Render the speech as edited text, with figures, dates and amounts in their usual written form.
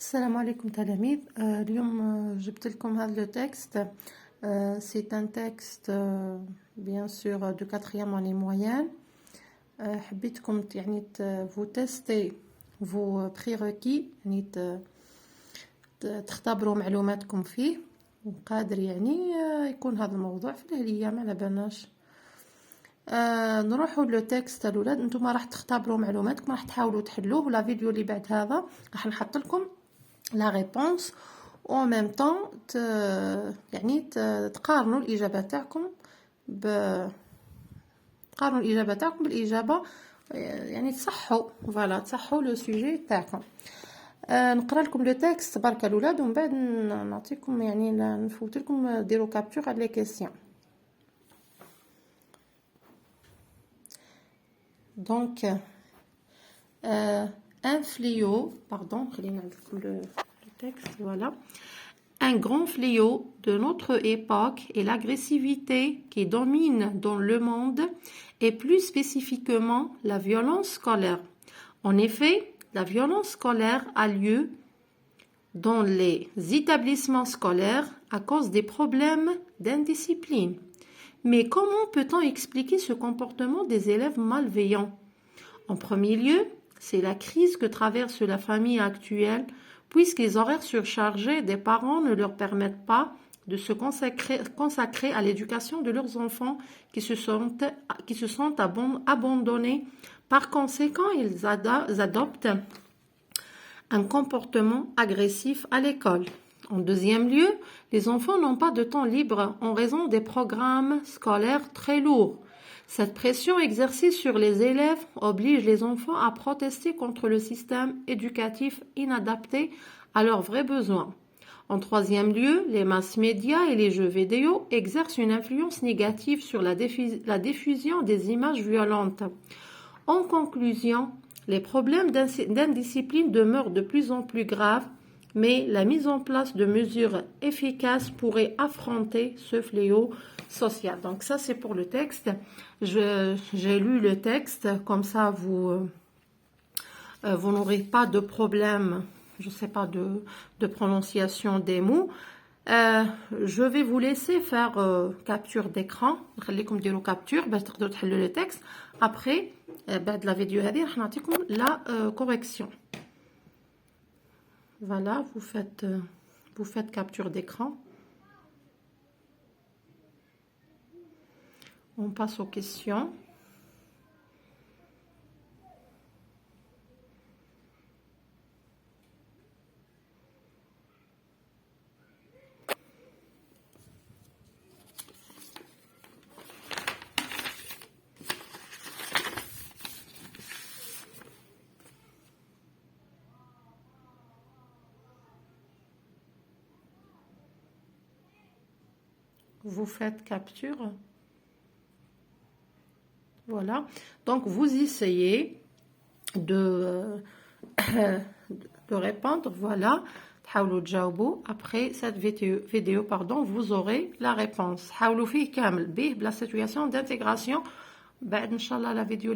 السلام عليكم تلاميذ. اليوم جبت لكم هذا لو تكست. C'est un texte bien sûr de 4e année moyenne. حبيتكم يعني vous tester vos prérequis، يعني تختبروا معلوماتكم فيه، وقادر يعني يكون هذا الموضوع في الآلية، ما على بالناش. نروحوا لو تكست الاولاد. انتم راح تختبروا معلوماتكم، راح تحاولوا تحلوه، ولا فيديو اللي بعد هذا راح نحط لكم لا ريبونس او ميم طون يعني تقارنوا الاجابه تاعكم بالاجابه، يعني تصحوا فوالا تصحوا لو سوجي تاعكم. نقرا لكم لو تكست برك الاولاد، ومن بعد نعطيكم يعني نفوت لكم ديروا كابتور على لي كيسيون. Donc, un fléau, pardon, le texte, voilà. Un grand fléau de notre époque est l'agressivité qui domine dans le monde, et plus spécifiquement la violence scolaire. En effet, la violence scolaire a lieu dans les établissements scolaires à cause des problèmes d'indiscipline. Mais comment peut-on expliquer ce comportement des élèves malveillants? En premier lieu, c'est la crise que traverse la famille actuelle, puisque les horaires surchargés des parents ne leur permettent pas de se consacrer à l'éducation de leurs enfants qui se sentent abandonnés. Par conséquent, ils adoptent un comportement agressif à l'école. En deuxième lieu, les enfants n'ont pas de temps libre en raison des programmes scolaires très lourds. Cette pression exercée sur les élèves oblige les enfants à protester contre le système éducatif inadapté à leurs vrais besoins. En troisième lieu, les masses médias et les jeux vidéo exercent une influence négative sur la diffusion des images violentes. En conclusion, les problèmes d'indiscipline demeurent de plus en plus graves, mais la mise en place de mesures efficaces pourrait affronter ce fléau social. Donc ça, c'est pour le texte. J'ai lu le texte, comme ça vous n'aurez pas de problème, je sais pas, de prononciation des mots. Je vais vous laisser faire capture d'écran. نخليكم ديروا capture باش تقدروا تحلوا le texte. Après, بعد la vidéo هذه راح نعطيكم la correction. Voilà, vous faites capture d'écran. On passe aux questions. Vous faites capture. Voilà. Donc, vous essayez de répondre. Voilà. Après cette vidéo, pardon, vous aurez la réponse. La situation d'intégration. Inch'Allah, la vidéo